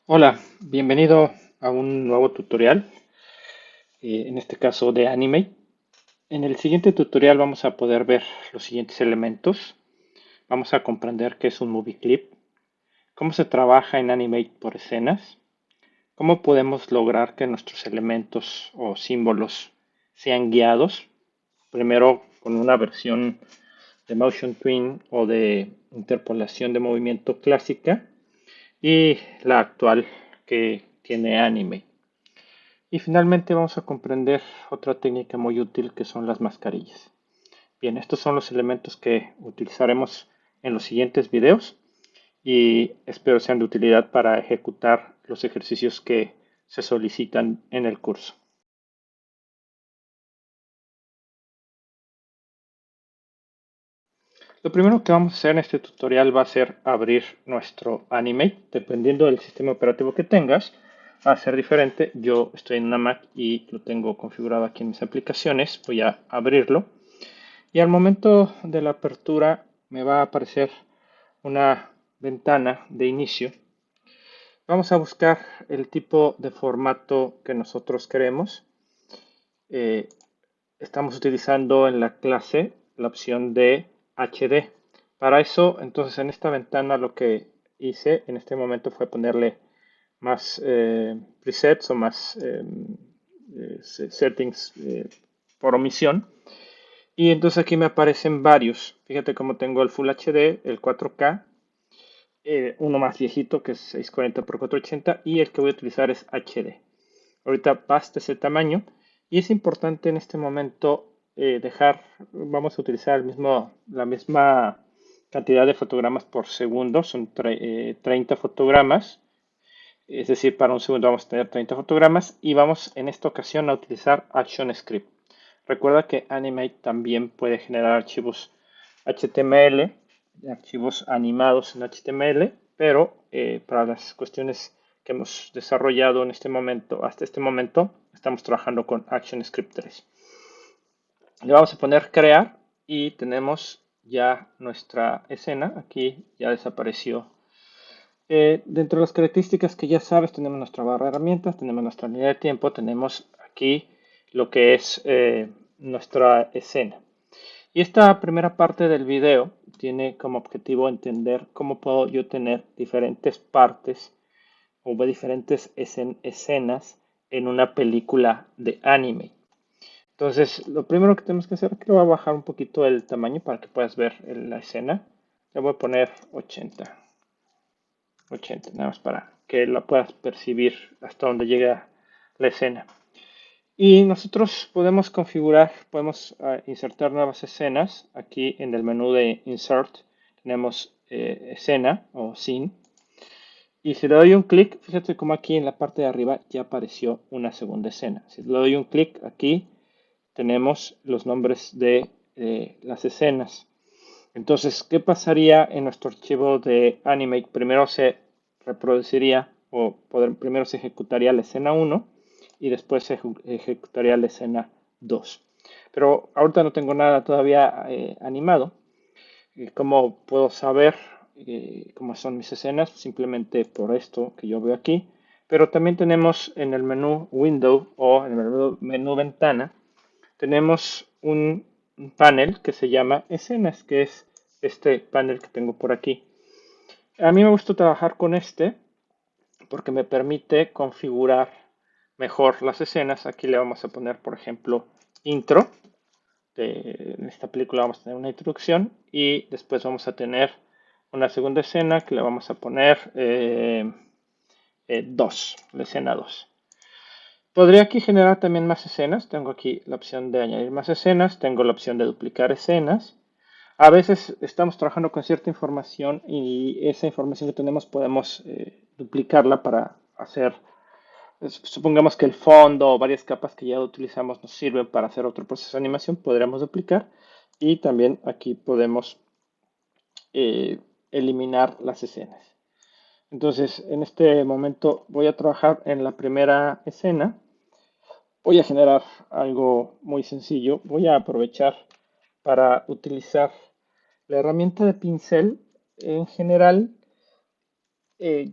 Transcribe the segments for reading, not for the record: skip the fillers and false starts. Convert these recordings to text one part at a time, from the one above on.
Hola, bienvenido a un nuevo tutorial, en este caso de Animate. En el siguiente tutorial vamos a poder ver los siguientes elementos. Vamos a comprender qué es un movie clip, cómo se trabaja en Animate por escenas, cómo podemos lograr que nuestros elementos o símbolos sean guiados, primero con una versión de Motion Twin o de interpolación de movimiento clásica y la actual que tiene Animate. Y finalmente vamos a comprender otra técnica muy útil que son las mascarillas. Bien, estos son los elementos que utilizaremos en los siguientes videos y espero sean de utilidad para ejecutar los ejercicios que se solicitan en el curso. Lo primero que vamos a hacer en este tutorial va a ser abrir nuestro Animate. Dependiendo del sistema operativo que tengas, va a ser diferente. Yo estoy en una Mac y lo tengo configurado aquí en mis aplicaciones. Voy a abrirlo. Y al momento de la apertura me va a aparecer una ventana de inicio. Vamos a buscar el tipo de formato que nosotros queremos. Eh, Estamos utilizando en la clase la opción de HD. Para eso, entonces en esta ventana lo que hice en este momento fue ponerle más presets o más settings por omisión. Y entonces aquí me aparecen varios. Fíjate cómo tengo el Full HD, el 4K, uno más viejito que es 640 por 480 y el que voy a utilizar es HD. Ahorita basta ese tamaño y es importante en este momento vamos a utilizar la misma cantidad de fotogramas por segundo, son 30 fotogramas, es decir, para un segundo vamos a tener 30 fotogramas y vamos en esta ocasión a utilizar ActionScript. Recuerda que Animate también puede generar archivos HTML, archivos animados en HTML, pero para las cuestiones que hemos desarrollado en este momento, hasta este momento, estamos trabajando con ActionScript 3. Le vamos a poner crear y tenemos ya nuestra escena. Aquí ya desapareció. Dentro de las características que ya sabes, tenemos nuestra barra de herramientas, tenemos nuestra línea de tiempo, tenemos aquí lo que es nuestra escena. Y esta primera parte del video tiene como objetivo entender cómo puedo yo tener diferentes partes o diferentes escenas en una película de anime. Entonces, lo primero que tenemos que hacer es que voy a bajar un poquito el tamaño para que puedas ver la escena. Le voy a poner 80, nada más para que la puedas percibir hasta donde llega la escena. Y nosotros podemos configurar, podemos insertar nuevas escenas. Aquí en el menú de Insert tenemos escena o scene. Y si le doy un clic, fíjate como aquí en la parte de arriba ya apareció una segunda escena. Si le doy un clic aquí, tenemos los nombres de las escenas. Entonces, ¿qué pasaría en nuestro archivo de Animate? Primero se reproduciría primero se ejecutaría la escena 1 y después se ejecutaría la escena 2. Pero ahorita no tengo nada todavía animado. ¿Cómo puedo saber cómo son mis escenas? Simplemente por esto que yo veo aquí. Pero también tenemos en el menú Window o en el menú Ventana, tenemos un panel que se llama Escenas, que es este panel que tengo por aquí. A mí me gusta trabajar con este porque me permite configurar mejor las escenas. Aquí le vamos a poner, por ejemplo, intro. En esta película vamos a tener una introducción y después vamos a tener una segunda escena que le vamos a poner 2, la escena 2. Podría aquí generar también más escenas. Tengo aquí la opción de añadir más escenas. Tengo la opción de duplicar escenas. A veces estamos trabajando con cierta información y esa información que tenemos podemos duplicarla para hacer, supongamos que el fondo o varias capas que ya utilizamos nos sirven para hacer otro proceso de animación, podríamos duplicar y también aquí podemos eh, eliminar las escenas. Entonces, en este momento voy a trabajar en la primera escena. Voy a generar algo muy sencillo. Voy a aprovechar para utilizar la herramienta de pincel. En general,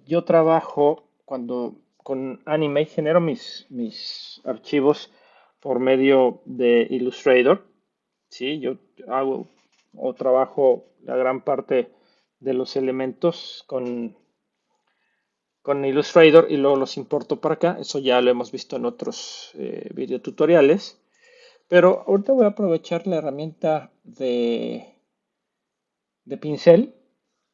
yo trabajo cuando con Animate genero mis archivos por medio de Illustrator. Sí, yo hago o trabajo la gran parte de los elementos con Illustrator y luego los importo para acá. Eso ya lo hemos visto en otros videotutoriales. Pero ahorita voy a aprovechar la herramienta de pincel.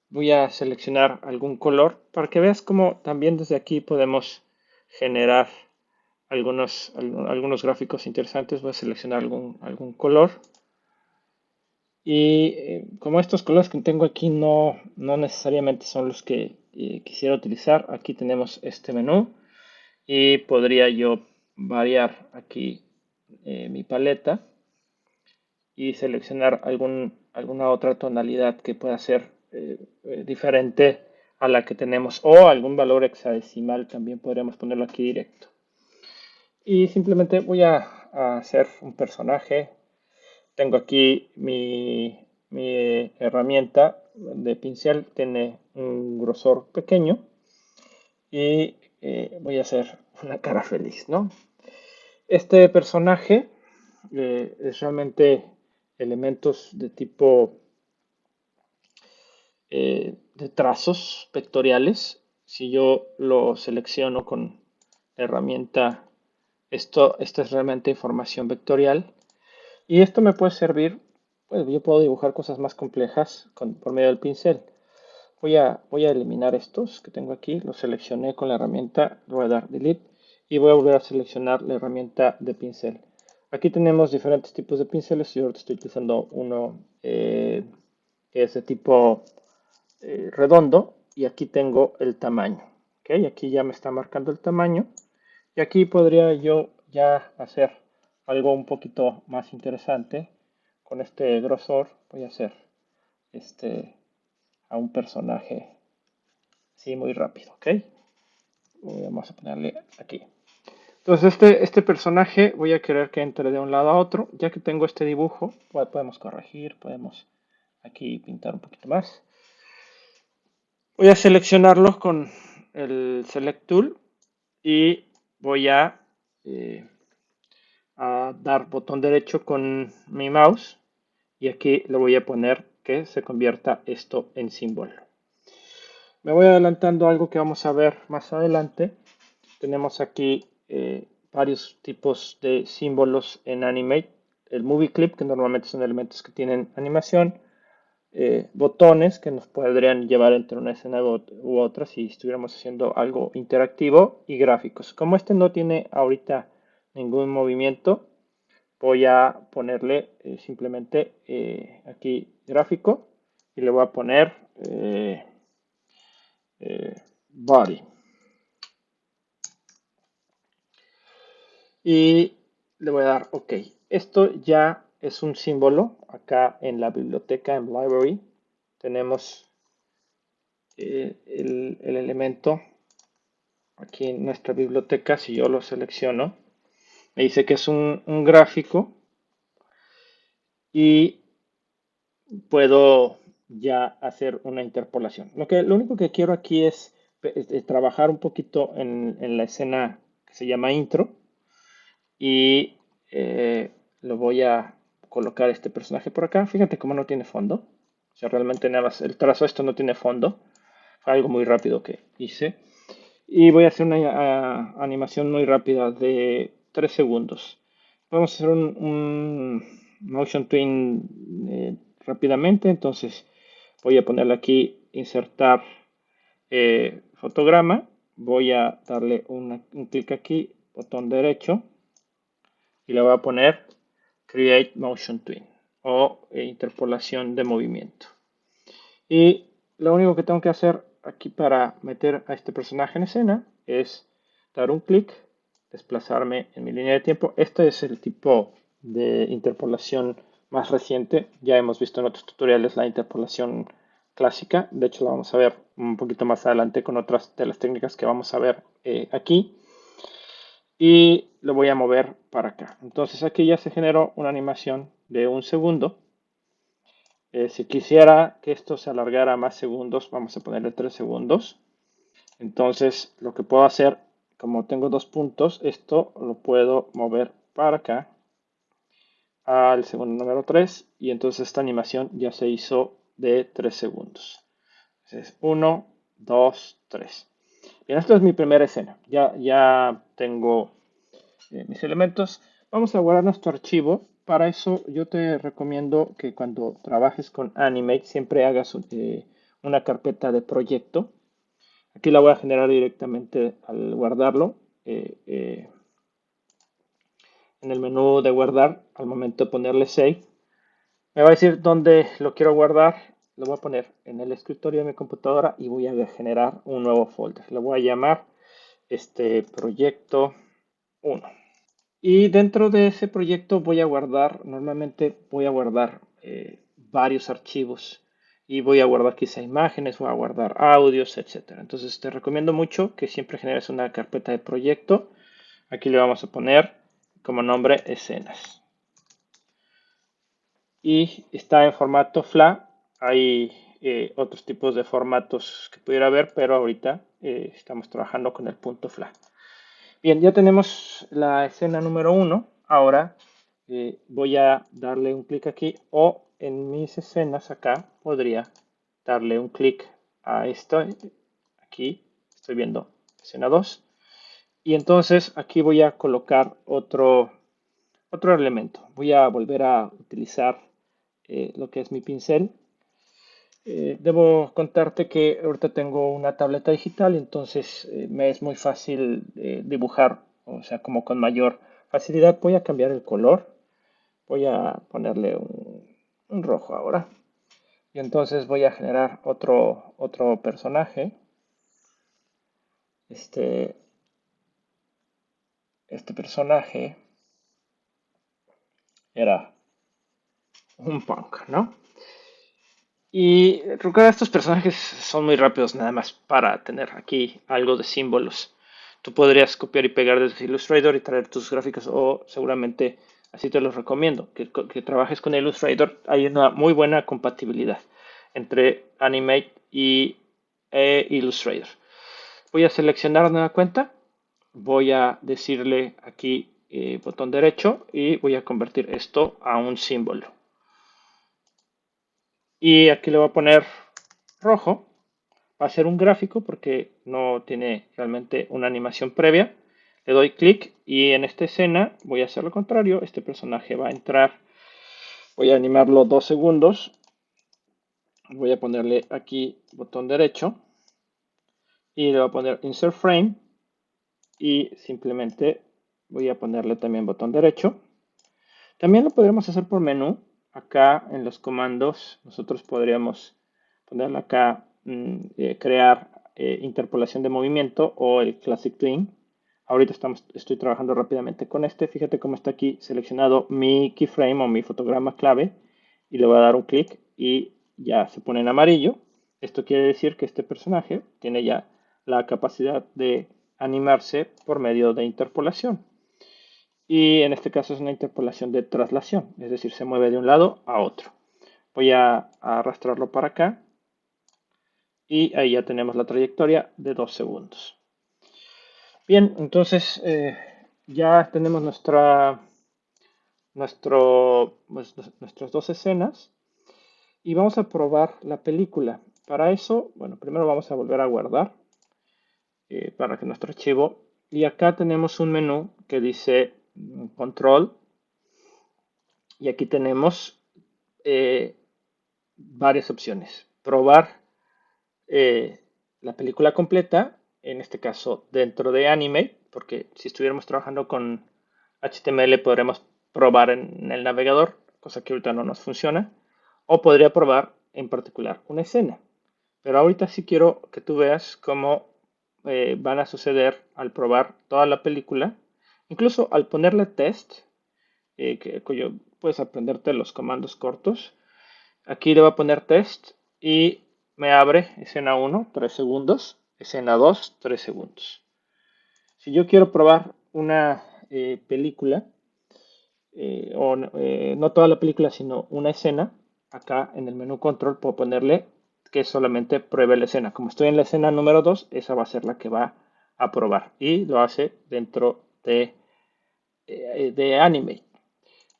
Voy a seleccionar algún color para que veas cómo también desde aquí podemos generar algunos gráficos interesantes. Voy a seleccionar algún color. Y como estos colores que tengo aquí no necesariamente son los que quisiera utilizar, aquí tenemos este menú y podría yo variar aquí mi paleta y seleccionar alguna otra tonalidad que pueda ser diferente a la que tenemos o algún valor hexadecimal también podríamos ponerlo aquí directo. Y simplemente voy a hacer un personaje. Tengo aquí mi herramienta de pincel, tiene un grosor pequeño y voy a hacer una cara feliz, ¿no? Este personaje es realmente elementos de tipo de trazos vectoriales. Si yo lo selecciono con la herramienta, esto es realmente información vectorial. Y esto me puede servir, pues yo puedo dibujar cosas más complejas por medio del pincel. Voy a eliminar estos que tengo aquí, los seleccioné con la herramienta, voy a dar delete y voy a volver a seleccionar la herramienta de pincel. Aquí tenemos diferentes tipos de pinceles, yo ahorita estoy utilizando uno que es de tipo redondo y aquí tengo el tamaño. ¿Okay? Aquí ya me está marcando el tamaño y aquí podría yo ya hacer algo un poquito más interesante. Con este grosor voy a hacer este, a un personaje sí, muy rápido, ¿ok? Vamos a ponerle aquí. Entonces este personaje voy a querer que entre de un lado a otro. Ya que tengo este dibujo, podemos corregir, podemos aquí pintar un poquito más. Voy a seleccionarlo con el Select Tool y voy a dar botón derecho con mi mouse y aquí le voy a poner que se convierta esto en símbolo. Me voy adelantando a algo que vamos a ver más adelante. Tenemos aquí varios tipos de símbolos en Animate. El Movie Clip, que normalmente son elementos que tienen animación. Botones que nos podrían llevar entre una escena u otra si estuviéramos haciendo algo interactivo. Y gráficos. Como este no tiene ahorita ningún movimiento, voy a ponerle simplemente aquí gráfico y le voy a poner body. Y le voy a dar OK. Esto ya es un símbolo. Acá en la biblioteca, en Library, tenemos el elemento. Aquí en nuestra biblioteca, si yo lo selecciono, me dice que es un gráfico y puedo ya hacer una interpolación. Lo único que quiero aquí es trabajar un poquito en la escena que se llama intro y lo voy a colocar este personaje por acá. Fíjate cómo no tiene fondo. O sea, realmente nada más el trazo esto no tiene fondo. Fue algo muy rápido que hice. Y voy a hacer una animación muy rápida de 3 segundos. Vamos a hacer un motion twin rápidamente. Entonces voy a ponerle aquí insertar fotograma. Voy a darle un clic aquí, botón derecho y le voy a poner Create Motion Twin o interpolación de movimiento. Y lo único que tengo que hacer aquí para meter a este personaje en escena es dar un clic, desplazarme en mi línea de tiempo. Este es el tipo de interpolación más reciente. Ya hemos visto en otros tutoriales la interpolación clásica. De hecho, la vamos a ver un poquito más adelante con otras de las técnicas que vamos a ver aquí y lo voy a mover para acá. Entonces aquí ya se generó una animación de 1 segundo. Si quisiera que esto se alargara más segundos, vamos a ponerle 3 segundos. Entonces, lo que puedo hacer, como tengo dos puntos, esto lo puedo mover para acá al segundo número 3 y entonces esta animación ya se hizo de 3 segundos. Entonces, 1, 2, 3. Bien, esta es mi primera escena. Ya tengo mis elementos. Vamos a guardar nuestro archivo. Para eso yo te recomiendo que cuando trabajes con Animate siempre hagas una carpeta de proyecto. Aquí la voy a generar directamente al guardarlo. En el menú de guardar, al momento de ponerle Save, me va a decir dónde lo quiero guardar. Lo voy a poner en el escritorio de mi computadora y voy a generar un nuevo folder. Lo voy a llamar proyecto 1. Y dentro de ese proyecto voy a guardar, normalmente voy a guardar varios archivos y voy a guardar quizá imágenes, voy a guardar audios, etcétera. Entonces te recomiendo mucho que siempre generes una carpeta de proyecto. Aquí le vamos a poner como nombre escenas. Y está en formato FLA. Hay otros tipos de formatos que pudiera haber, pero ahorita estamos trabajando con el punto FLA. Bien, ya tenemos la escena número 1. Ahora voy a darle un clic aquí o en mis escenas acá podría darle un clic a esta. Aquí estoy viendo escena 2. Y entonces aquí voy a colocar otro elemento. Voy a volver a utilizar lo que es mi pincel. Debo contarte que ahorita tengo una tableta digital, entonces me es muy fácil dibujar, o sea, como con mayor facilidad. Voy a cambiar el color, voy a ponerle un rojo ahora. Y entonces voy a generar otro personaje. Este, este personaje era un punk, ¿no? Y recuerda, estos personajes son muy rápidos nada más para tener aquí algo de símbolos. Tú podrías copiar y pegar desde Illustrator y traer tus gráficos o seguramente así te los recomiendo, que trabajes con Illustrator. Hay una muy buena compatibilidad entre Animate y Illustrator. Voy a seleccionar nueva cuenta, voy a decirle aquí botón derecho y voy a convertir esto a un símbolo. Y aquí le voy a poner rojo. Va a ser un gráfico porque no tiene realmente una animación previa. Le doy clic y en esta escena voy a hacer lo contrario. Este personaje va a entrar. Voy a animarlo 2 segundos. Voy a ponerle aquí botón derecho. Y le voy a poner Insert Frame. Y simplemente voy a ponerle también botón derecho. También lo podríamos hacer por menú. Acá en los comandos nosotros podríamos ponerle acá crear interpolación de movimiento o el Classic Twin. Ahorita estoy trabajando rápidamente con este. Fíjate cómo está aquí seleccionado mi keyframe o mi fotograma clave y le voy a dar un clic y ya se pone en amarillo. Esto quiere decir que este personaje tiene ya la capacidad de animarse por medio de interpolación. Y en este caso es una interpolación de traslación, es decir, se mueve de un lado a otro. Voy a arrastrarlo para acá y ahí ya tenemos la trayectoria de 2 segundos. Bien, entonces ya tenemos nuestras dos escenas y vamos a probar la película. Para eso, bueno, primero vamos a volver a guardar para que nuestro archivo, y acá tenemos un menú que dice control y aquí tenemos eh, varias opciones. Probar la película completa, en este caso dentro de Animate, porque si estuviéramos trabajando con HTML podremos probar en el navegador, cosa que ahorita no nos funciona, o podría probar en particular una escena. Pero ahorita sí quiero que tú veas cómo van a suceder al probar toda la película, incluso al ponerle test, cuyo puedes aprenderte los comandos cortos. Aquí le voy a poner test y me abre escena 1, 3 segundos, escena 2, 3 segundos. Si yo quiero probar una película, no toda la película, sino una escena, acá en el menú control puedo ponerle que solamente pruebe la escena. Como estoy en la escena número 2, esa va a ser la que va a probar. Y lo hace dentro de Animate.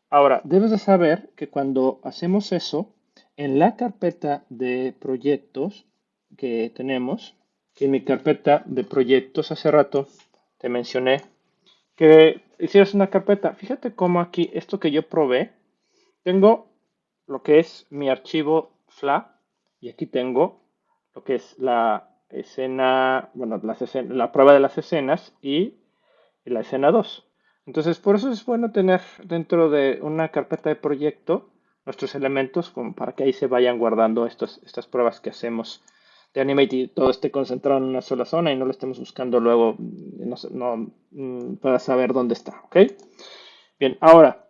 Ahora, debes de saber que cuando hacemos eso, en la carpeta de proyectos que tenemos, que en mi carpeta de proyectos hace rato te mencioné que hicieras una carpeta. Fíjate cómo aquí, esto que yo probé, tengo lo que es mi archivo FLA y aquí tengo lo que es la escena, bueno, la prueba de las escenas y la escena 2. Entonces, por eso es bueno tener dentro de una carpeta de proyecto nuestros elementos como para que ahí se vayan guardando estas pruebas que hacemos de Animate y todo esté concentrado en una sola zona y no lo estemos buscando luego para saber dónde está, ¿ok? Bien, ahora,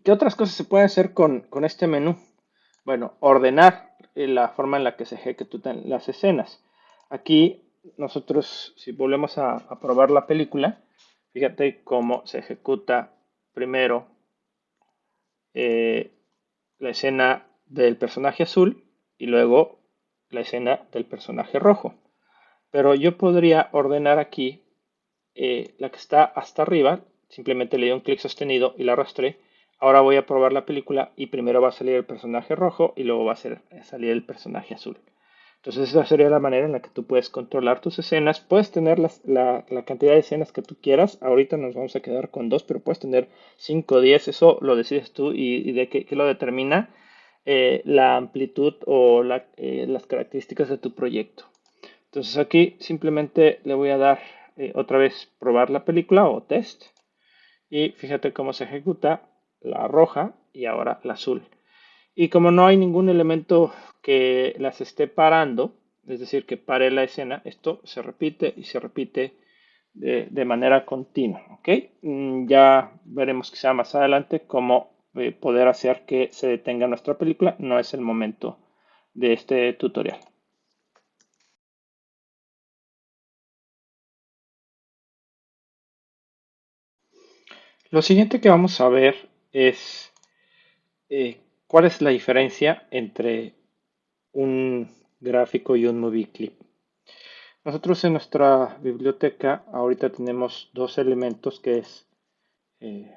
¿qué otras cosas se pueden hacer con este menú? Bueno, ordenar la forma en la que se ejecutan las escenas. Aquí nosotros, si volvemos a probar la película, fíjate cómo se ejecuta primero eh, la escena del personaje azul y luego la escena del personaje rojo. Pero yo podría ordenar aquí la que está hasta arriba, simplemente le doy un clic sostenido y la arrastré. Ahora voy a probar la película y primero va a salir el personaje rojo y luego va a salir el personaje azul. Entonces esa sería la manera en la que tú puedes controlar tus escenas. Puedes tener la cantidad de escenas que tú quieras. Ahorita nos vamos a quedar con dos, pero puedes tener 5 o 10. Eso lo decides tú y de qué lo determina la amplitud o las características de tu proyecto. Entonces aquí simplemente le voy a dar otra vez probar la película o test. Y fíjate cómo se ejecuta la roja y ahora la azul. Y como no hay ningún elemento que las esté parando, es decir, que pare la escena, esto se repite y se repite de manera continua. ¿Ok? Ya veremos quizá más adelante cómo poder hacer que se detenga nuestra película. No es el momento de este tutorial. Lo siguiente que vamos a ver es cuál es la diferencia entre un gráfico y un movie clip. Nosotros en nuestra biblioteca ahorita tenemos dos elementos que es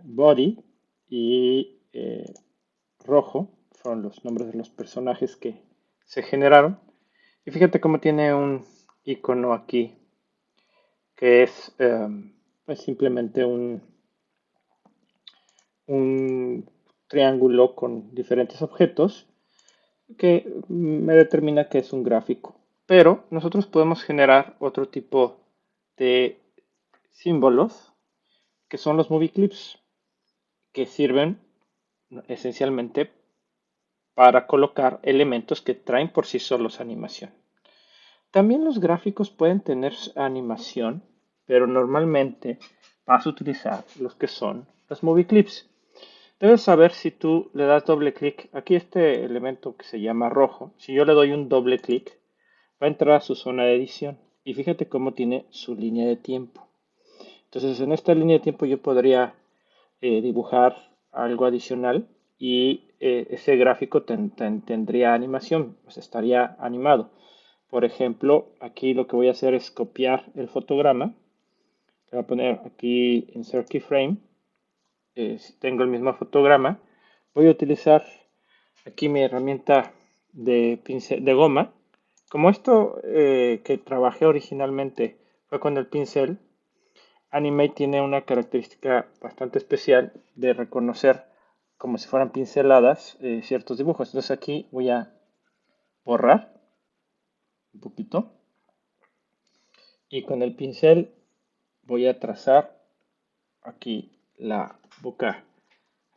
body y rojo, fueron los nombres de los personajes que se generaron. Y fíjate cómo tiene un icono aquí que es pues simplemente un triángulo con diferentes objetos que me determina que es un gráfico. Pero nosotros podemos generar otro tipo de símbolos que son los movie clips, que sirven esencialmente para colocar elementos que traen por sí solos animación. También los gráficos pueden tener animación, pero normalmente vas a utilizar los que son los movie clips. Debes saber si tú le das doble clic, aquí este elemento que se llama rojo, si yo le doy un doble clic, va a entrar a su zona de edición y fíjate cómo tiene su línea de tiempo. Entonces en esta línea de tiempo yo podría dibujar algo adicional y ese gráfico tendría animación, pues estaría animado. Por ejemplo, aquí lo que voy a hacer es copiar el fotograma. Le voy a poner aquí Insert Keyframe. Si tengo el mismo fotograma, voy a utilizar aquí mi herramienta de pincel de goma. Como esto que trabajé originalmente fue con el pincel, Animate tiene una característica bastante especial de reconocer como si fueran pinceladas ciertos dibujos. Entonces aquí voy a borrar un poquito y con el pincel voy a trazar aquí la boca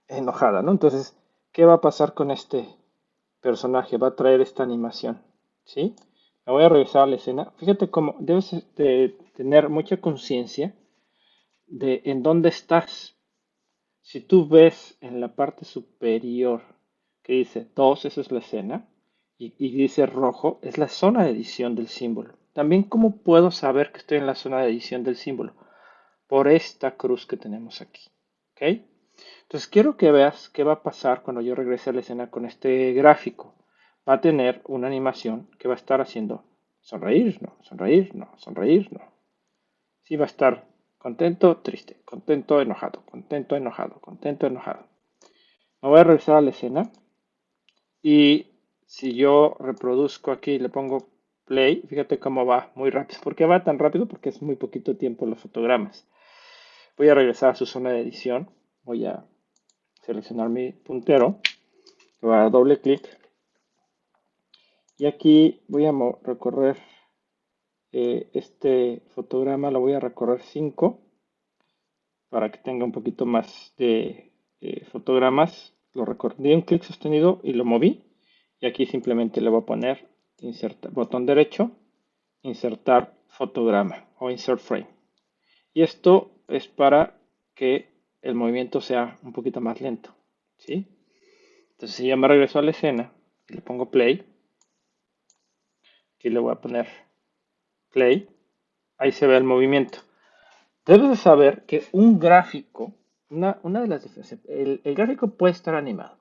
enojada, ¿no? Entonces, ¿qué va a pasar con este personaje? Va a traer esta animación, ¿sí? Me voy a regresar a la escena. Fíjate cómo debes de tener mucha conciencia de en dónde estás. Si tú ves en la parte superior que dice 2, esa es la escena, y dice rojo, es la zona de edición del símbolo. También, ¿cómo puedo saber que estoy en la zona de edición del símbolo? Por esta cruz que tenemos aquí. ¿Ok? Entonces quiero que veas qué va a pasar cuando yo regrese a la escena con este gráfico. va a tener una animación que va a estar haciendo sonreír, no, sonreír, no, sonreír, no. Sí, va a estar contento, triste, contento, enojado, contento, enojado, contento, enojado. Me voy a regresar a la escena y si yo reproduzco aquí y le pongo play, fíjate cómo va muy rápido. ¿Por qué va tan rápido? Porque es muy poquito tiempo los fotogramas. Voy a regresar a su zona de edición. Voy a seleccionar mi puntero. Voy a dar doble clic. Y aquí voy a recorrer este fotograma. Lo voy a recorrer 5 para que tenga un poquito más de fotogramas. Lo recorrí un clic sostenido y lo moví. Y aquí simplemente le voy a poner botón derecho, insertar fotograma o insert frame. Y esto es para que el movimiento sea un poquito más lento. ¿Sí? Entonces si yo me regreso a la escena y le pongo play, aquí le voy a poner play, ahí se ve el movimiento. Debes de saber que un gráfico, una de las diferencias, el gráfico puede estar animado.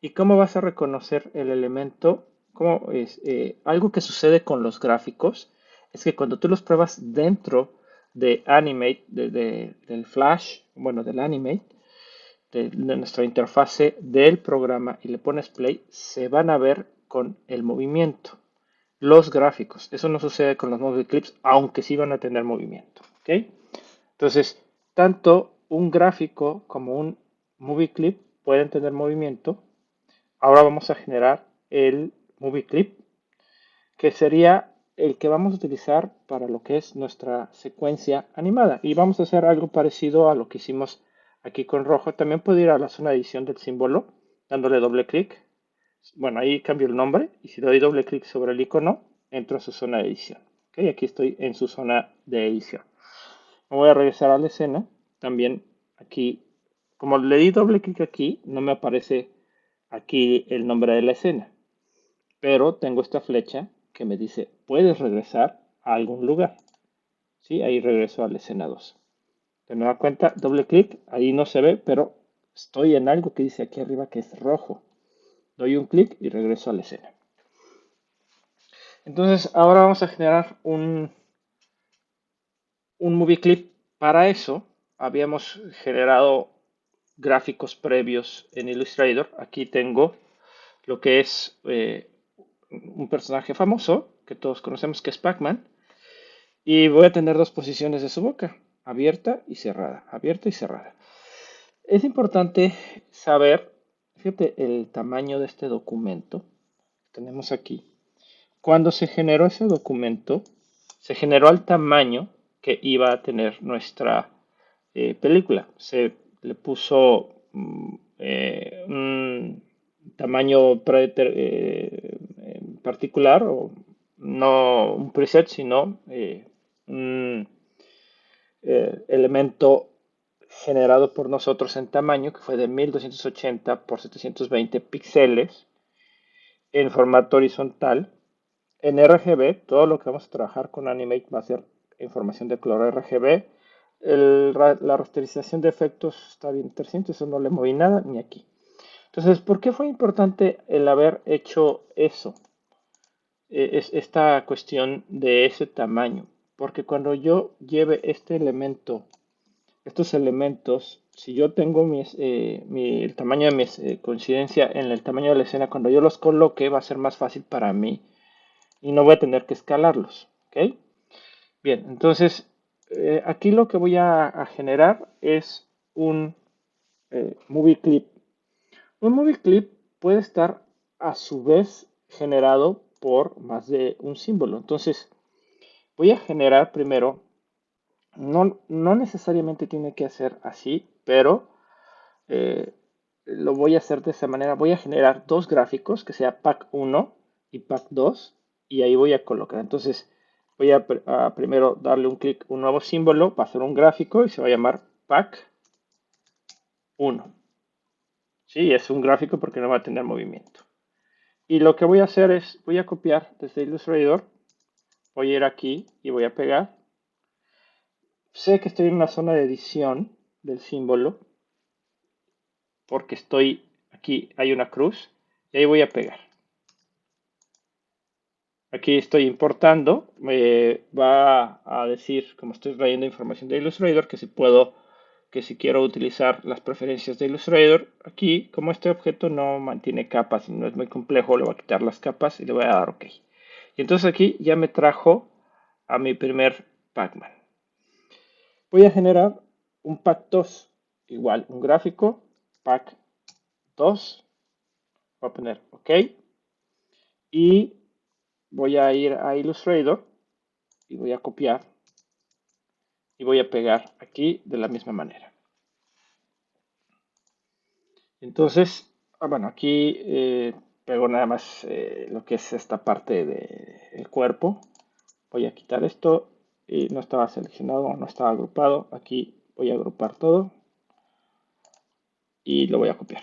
¿Y cómo vas a reconocer el elemento? ¿Cómo es? Algo que sucede con los gráficos es que cuando tú los pruebas dentro de Animate, del Flash, bueno, del Animate, de nuestra interfase del programa y le pones play, se van a ver con el movimiento. Los gráficos, eso no sucede con los movie clips, aunque sí van a tener movimiento. ¿Ok? Entonces, tanto un gráfico como un movie clip pueden tener movimiento. Ahora vamos a generar el movie clip, que sería el que vamos a utilizar para lo que es nuestra secuencia animada. Y vamos a hacer algo parecido a lo que hicimos aquí con rojo. También puedo ir a la zona de edición del símbolo, dándole doble clic. Bueno, ahí cambio el nombre y si le doy doble clic sobre el icono, entro a su zona de edición. ¿Okay? Aquí estoy en su zona de edición. Me voy a regresar a la escena. También aquí, como le di doble clic aquí, no me aparece aquí el nombre de la escena. Pero tengo esta flecha que me dice, puedes regresar a algún lugar. ¿Sí? Ahí regreso a la escena 2. De nueva cuenta, doble clic, ahí no se ve, pero estoy en algo que dice aquí arriba que es rojo. Doy un clic y regreso a la escena. Entonces, ahora vamos a generar un movie clip. Para eso, habíamos generado gráficos previos en Illustrator. Aquí tengo lo que es un personaje famoso que todos conocemos que es Pac-Man. Y voy a tener dos posiciones de su boca, abierta y cerrada, abierta y cerrada. Es importante saber, fíjate, el tamaño de este documento que tenemos aquí. Cuando se generó ese documento, se generó al tamaño que iba a tener nuestra película. Se le puso un tamaño particular, o no un preset, sino un elemento generado por nosotros en tamaño, que fue de 1280 por 720 píxeles en formato horizontal. En RGB, todo lo que vamos a trabajar con Animate va a ser información de color RGB. La rasterización de efectos está bien 300, eso no le moví nada ni aquí. Entonces, ¿por qué fue importante el haber hecho eso? Es esta cuestión de ese tamaño. Porque cuando yo lleve estos elementos, si yo tengo el tamaño de mi coincidencia en el tamaño de la escena, cuando yo los coloque va a ser más fácil para mí y no voy a tener que escalarlos. ¿Ok? Bien, entonces aquí lo que voy a generar es un movie clip. Un movie clip puede estar a su vez generado por más de un símbolo. Entonces voy a generar primero, no necesariamente tiene que hacer así, pero lo voy a hacer de esa manera. Voy a generar dos gráficos, que sea pack 1 y pack 2, y ahí voy a colocar. Entonces voy a primero darle un clic, un nuevo símbolo, va a ser un gráfico y se va a llamar pack 1. Sí, es un gráfico porque no va a tener movimiento. Y lo que voy a hacer es, voy a copiar desde Illustrator, voy a ir aquí y voy a pegar. Sé que estoy en una zona de edición del símbolo, porque estoy aquí, hay una cruz, y ahí voy a pegar. Aquí estoy importando, me va a decir, como estoy trayendo información de Illustrator, que si puedo, que si quiero utilizar las preferencias de Illustrator. Aquí, como este objeto no mantiene capas y no es muy complejo, le voy a quitar las capas y le voy a dar OK. Y entonces aquí ya me trajo a mi primer Pacman. Voy a generar un Pack2, igual, un gráfico, Pack2, voy a poner OK, y voy a ir a Illustrator y voy a copiar y voy a pegar aquí de la misma manera. Entonces, bueno, aquí pego nada más lo que es esta parte del cuerpo. Voy a quitar esto y no estaba seleccionado, no estaba agrupado. Aquí voy a agrupar todo y lo voy a copiar.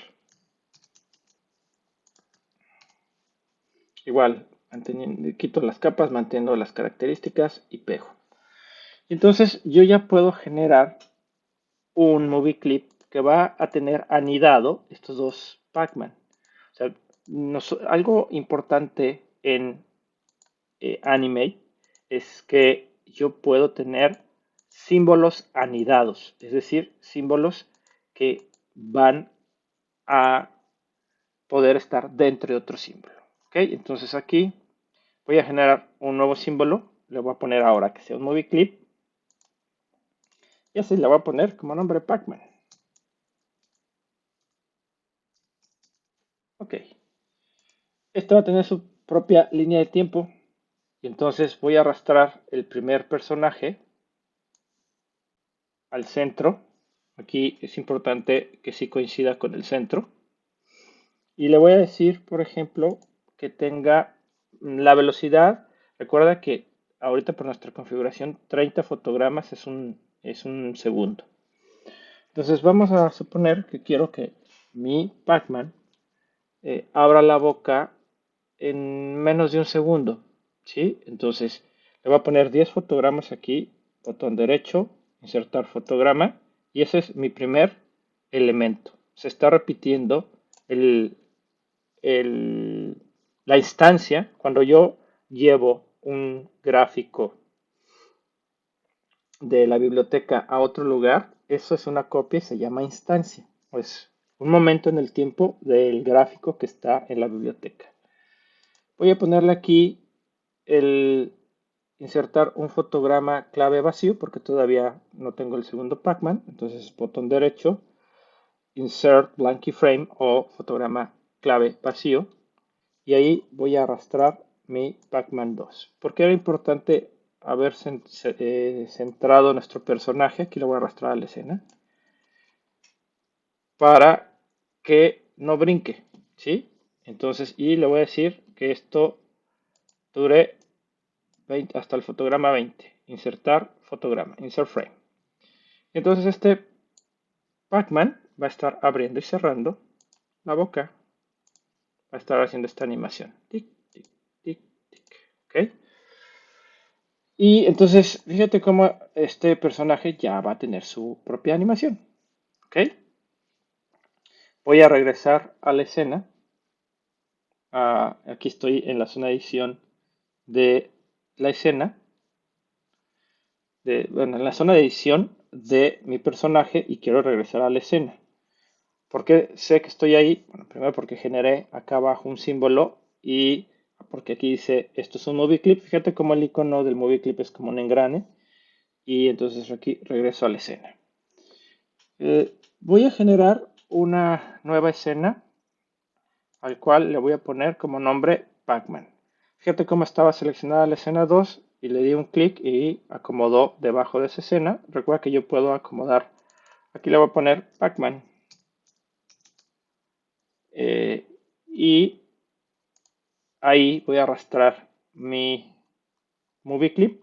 Igual, quito las capas, mantengo las características y pego. Entonces yo ya puedo generar un movie clip que va a tener anidado estos dos Pac-Man. O sea, algo importante en Animate es que yo puedo tener símbolos anidados, es decir, símbolos que van a poder estar dentro de otro símbolo. ¿Ok? Entonces aquí voy a generar un nuevo símbolo, le voy a poner ahora que sea un movie clip y así le voy a poner como nombre Pac-Man. Ok, este va a tener su propia línea de tiempo y entonces voy a arrastrar el primer personaje al centro. Aquí es importante que sí coincida con el centro. Y le voy a decir, por ejemplo, que tenga la velocidad. Recuerda que ahorita por nuestra configuración 30 fotogramas es un segundo. Entonces vamos a suponer que quiero que mi Pac-Man abra la boca en menos de un segundo. ¿Sí? Entonces le voy a poner 10 fotogramas aquí, botón derecho, insertar fotograma, y ese es mi primer elemento. Se está repitiendo el, el- la instancia cuando yo llevo un gráfico de la biblioteca a otro lugar. Eso es una copia y se llama instancia. Pues un momento en el tiempo del gráfico que está en la biblioteca. Voy a ponerle aquí el insertar un fotograma clave vacío porque todavía no tengo el segundo Pacman. Entonces, botón derecho, insert blank frame o fotograma clave vacío. Y ahí voy a arrastrar mi Pacman 2. Porque era importante haber centrado nuestro personaje. Aquí lo voy a arrastrar a la escena. Para que no brinque. ¿Sí? Entonces, y le voy a decir que esto dure 20, hasta el fotograma 20. Insertar fotograma, insert frame. Entonces este Pac-Man va a estar abriendo y cerrando la boca. Va a estar haciendo esta animación. Tic, tic, tic, tic. ¿Ok? Y entonces fíjate cómo este personaje ya va a tener su propia animación. ¿Ok? Voy a regresar a la escena. Aquí estoy en la zona de edición de la escena. Bueno, en la zona de edición de mi personaje y quiero regresar a la escena. ¿Por qué sé que estoy ahí? Bueno, primero porque generé acá abajo un símbolo y porque aquí dice esto es un movie clip. Fíjate cómo el icono del movie clip es como un engrane. Y entonces aquí regreso a la escena. Voy a generar una nueva escena al cual le voy a poner como nombre Pac-Man. Fíjate cómo estaba seleccionada la escena 2 y le di un clic y acomodó debajo de esa escena. Recuerda que yo puedo acomodar. Aquí le voy a poner Pac-Man. Y ahí voy a arrastrar mi movie clip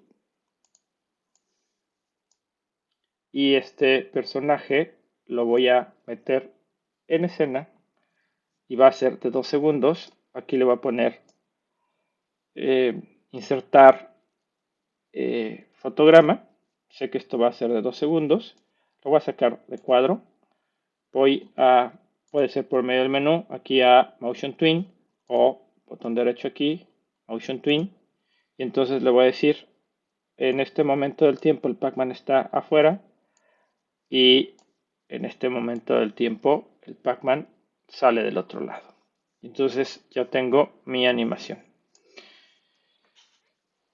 y este personaje lo voy a meter en escena y va a ser de 2 segundos. Aquí le voy a poner insertar fotograma. Sé que esto va a ser de 2 segundos. Lo voy a sacar de cuadro. Puede ser por medio del menú, aquí a Motion Twin o botón derecho aquí, Motion Twin. Y entonces le voy a decir, en este momento del tiempo el Pac-Man está afuera y en este momento del tiempo el Pac-Man sale del otro lado. Entonces ya tengo mi animación.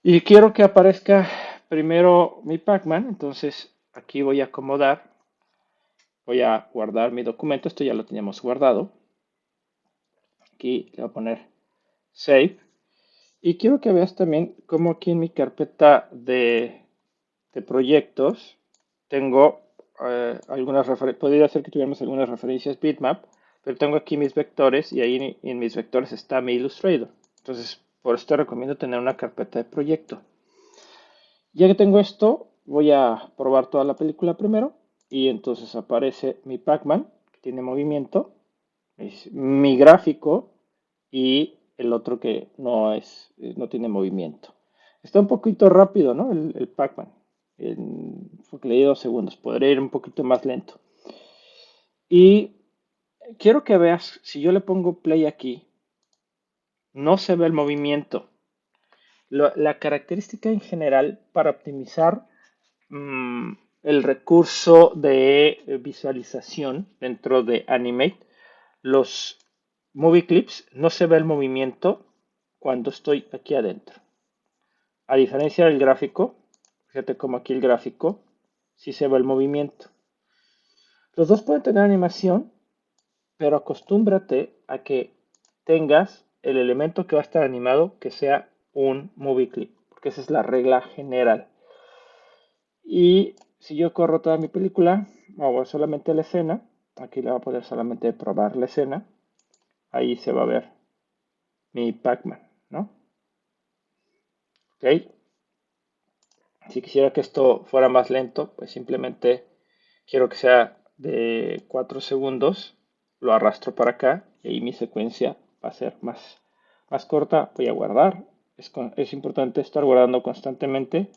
Y quiero que aparezca primero mi Pac-Man, entonces aquí voy a acomodar, voy a guardar mi documento, esto ya lo teníamos guardado. Aquí le voy a poner Save. Y quiero que veas también cómo aquí en mi carpeta de proyectos tengo algunas referencias, podría ser que tuviéramos algunas referencias bitmap, pero tengo aquí mis vectores y ahí en mis vectores está mi Illustrator. Entonces, por eso te recomiendo tener una carpeta de proyecto. Ya que tengo esto, voy a probar toda la película primero y entonces aparece mi Pac-Man, que tiene movimiento, es mi gráfico y el otro que no tiene movimiento. Está un poquito rápido, ¿no? El Pac-Man. Fue que le di 2 segundos, podría ir un poquito más lento. Y quiero que veas, si yo le pongo play aquí, no se ve el movimiento. La característica en general para optimizar mm, el recurso de visualización dentro de Animate, los movie clips no se ve el movimiento cuando estoy aquí adentro. A diferencia del gráfico, fíjate como aquí el gráfico sí se ve el movimiento. Los dos pueden tener animación, pero acostúmbrate a que tengas el elemento que va a estar animado que sea un movie clip, porque esa es la regla general. Y si yo corro toda mi película, o solamente la escena, aquí le voy a poder solamente probar la escena, ahí se va a ver mi Pac-Man, ¿no? ¿Ok? Si quisiera que esto fuera más lento, pues simplemente quiero que sea de 4 segundos, lo arrastro para acá y ahí mi secuencia va a ser más corta. Voy a guardar, es importante estar guardando constantemente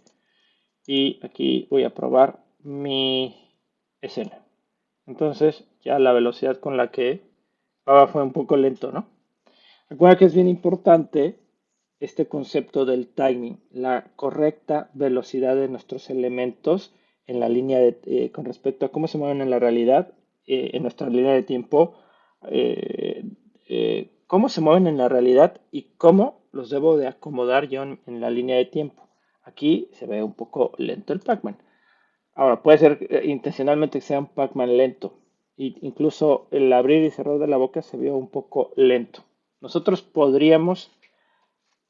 y aquí voy a probar mi escena. Entonces ya la velocidad con la que fue un poco lento, ¿no? Recuerda que es bien importante este concepto del timing, la correcta velocidad de nuestros elementos en la línea con respecto a cómo se mueven en la realidad, en nuestra línea de tiempo, eh, cómo se mueven en la realidad y cómo los debo de acomodar yo en la línea de tiempo. Aquí se ve un poco lento el Pac-Man. Ahora, puede ser intencionalmente que sea un Pac-Man lento. Incluso el abrir y cerrar de la boca se vio un poco lento. Nosotros podríamos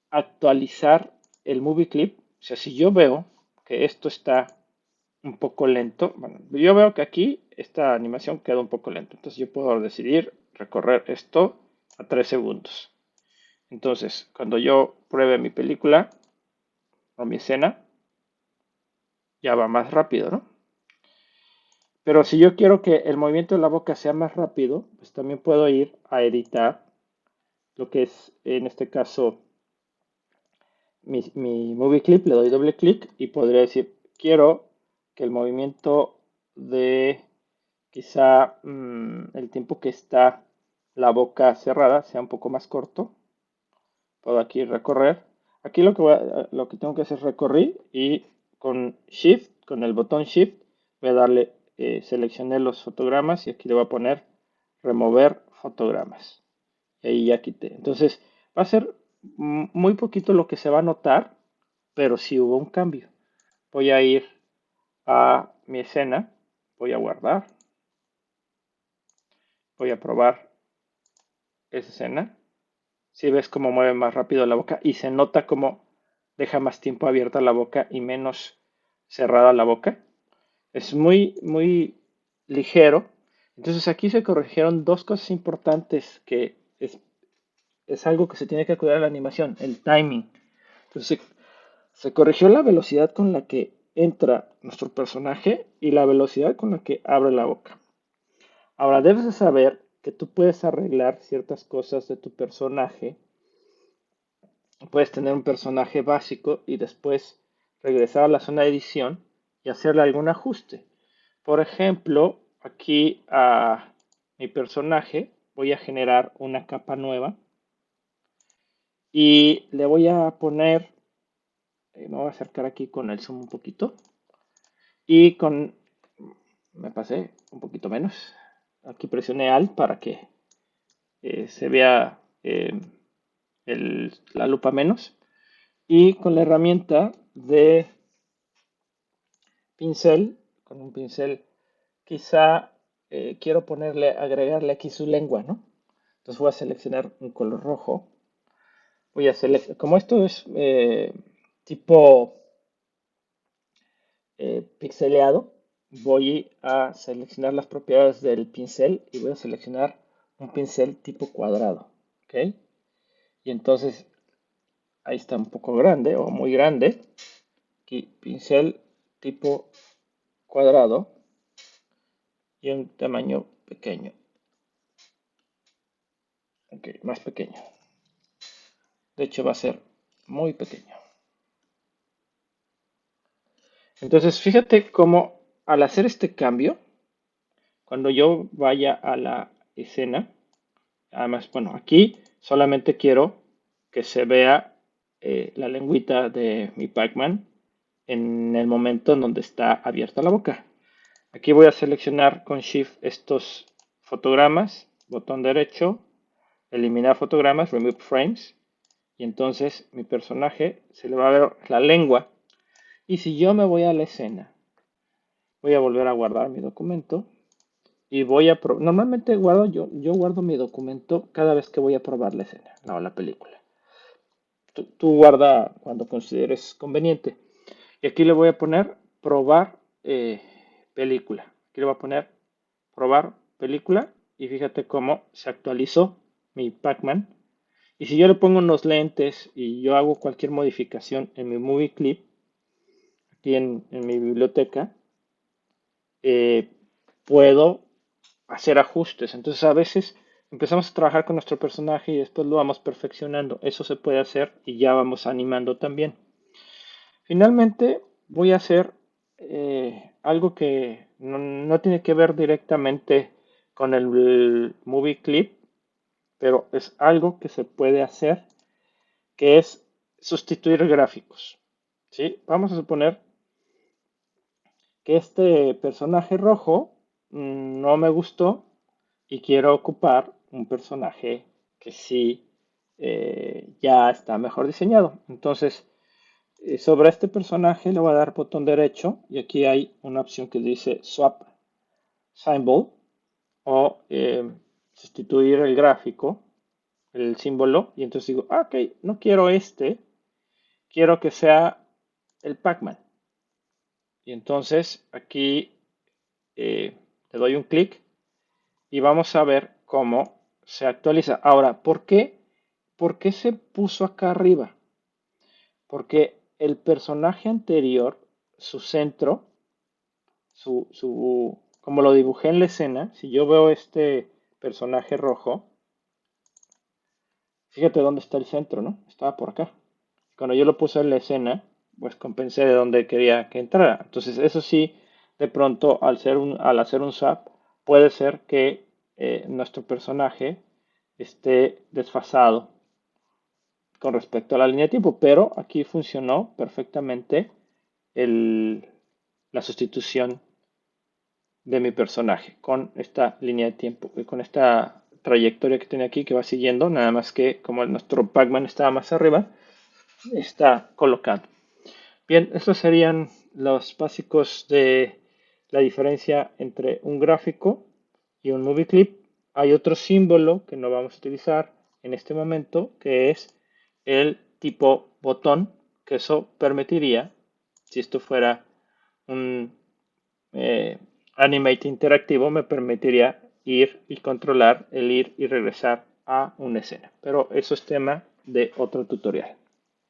actualizar el movie clip. O sea, si yo veo que esto está un poco lento, bueno, yo veo que aquí esta animación queda un poco lento. Entonces yo puedo decidir recorrer esto a 3 segundos. Entonces, cuando yo pruebe mi película o mi escena, ya va más rápido, ¿no? Pero si yo quiero que el movimiento de la boca sea más rápido, pues también puedo ir a editar lo que es, en este caso, mi movie clip, le doy doble clic y podría decir, quiero que el movimiento de quizá el tiempo que está la boca cerrada sea un poco más corto. Puedo aquí recorrer. Aquí lo que tengo que hacer es recorrer y con Shift, con el botón Shift, voy a darle, seleccioné los fotogramas y aquí le voy a poner remover fotogramas. Y ahí ya quité. Entonces va a ser muy poquito lo que se va a notar, pero sí hubo un cambio. Voy a ir a mi escena, voy a guardar, voy a probar esa escena. Si ves cómo mueve más rápido la boca y se nota cómo deja más tiempo abierta la boca y menos cerrada la boca. Es muy ligero. Entonces aquí se corrigieron dos cosas importantes que es algo que se tiene que cuidar en la animación, el timing. Entonces se corrigió la velocidad con la que entra nuestro personaje y la velocidad con la que abre la boca. Ahora debes de saber que tú puedes arreglar ciertas cosas de tu personaje. Puedes tener un personaje básico y después regresar a la zona de edición y hacerle algún ajuste. Por ejemplo, aquí a mi personaje voy a generar una capa nueva y le voy a poner Me voy a acercar aquí con el zoom un poquito. Y con, me pasé un poquito menos. Aquí presioné Alt para que se vea la lupa menos. Y con la herramienta de pincel, con un pincel, quizá quiero agregarle aquí su lengua, ¿no? Entonces voy a seleccionar un color rojo. Voy a seleccionar, como esto es tipo pixeleado, voy a seleccionar las propiedades del pincel y voy a seleccionar un pincel tipo cuadrado, ¿ok? Y entonces ahí está un poco grande o muy grande. Aquí pincel tipo cuadrado y un tamaño pequeño, ok, más pequeño. De hecho va a ser muy pequeño. Entonces fíjate cómo al hacer este cambio, cuando yo vaya a la escena, además, bueno, aquí solamente quiero que se vea la lengüita de mi Pac-Man en el momento en donde está abierta la boca. Aquí voy a seleccionar con Shift estos fotogramas, botón derecho, eliminar fotogramas, remove frames, y entonces mi personaje se le va a ver la lengua. Y si yo me voy a la escena, voy a volver a guardar mi documento y normalmente yo guardo mi documento cada vez que voy a probar la escena, no la película. Tú guarda cuando consideres conveniente. Y aquí le voy a poner probar película. Aquí le voy a poner probar película y fíjate cómo se actualizó mi Pac-Man. Y si yo le pongo unos lentes y yo hago cualquier modificación en mi movie clip, aquí en mi biblioteca, eh, puedo hacer ajustes. Entonces a veces empezamos a trabajar con nuestro personaje y después lo vamos perfeccionando. Eso se puede hacer y ya vamos animando también. Finalmente voy a hacer algo que no tiene que ver directamente con el movie clip, pero es algo que se puede hacer, que es sustituir gráficos. ¿Sí? Vamos a suponer que este personaje rojo no me gustó y quiero ocupar un personaje que sí ya está mejor diseñado. Entonces, sobre este personaje le voy a dar botón derecho y aquí hay una opción que dice Swap Symbol o sustituir el gráfico, el símbolo, y entonces digo, ok, no quiero este, quiero que sea el Pac-Man. Y entonces aquí le doy un clic y vamos a ver cómo se actualiza. Ahora, ¿por qué se puso acá arriba? Porque el personaje anterior, su centro, como lo dibujé en la escena, si yo veo este personaje rojo, fíjate dónde está el centro, ¿no? Estaba por acá. Cuando yo lo puse en la escena, pues compensé de dónde quería que entrara. Entonces, eso sí, de pronto, al hacer un swap, puede ser que nuestro personaje esté desfasado con respecto a la línea de tiempo, pero aquí funcionó perfectamente el- la sustitución de mi personaje con esta línea de tiempo, con esta trayectoria que tiene aquí que va siguiendo, nada más que como nuestro Pac-Man estaba más arriba, está colocado. Bien, estos serían los básicos de la diferencia entre un gráfico y un movie clip. Hay otro símbolo que no vamos a utilizar en este momento, que es el tipo botón, que eso permitiría, si esto fuera un eh, Animate interactivo, me permitiría ir y controlar el ir y regresar a una escena. Pero eso es tema de otro tutorial.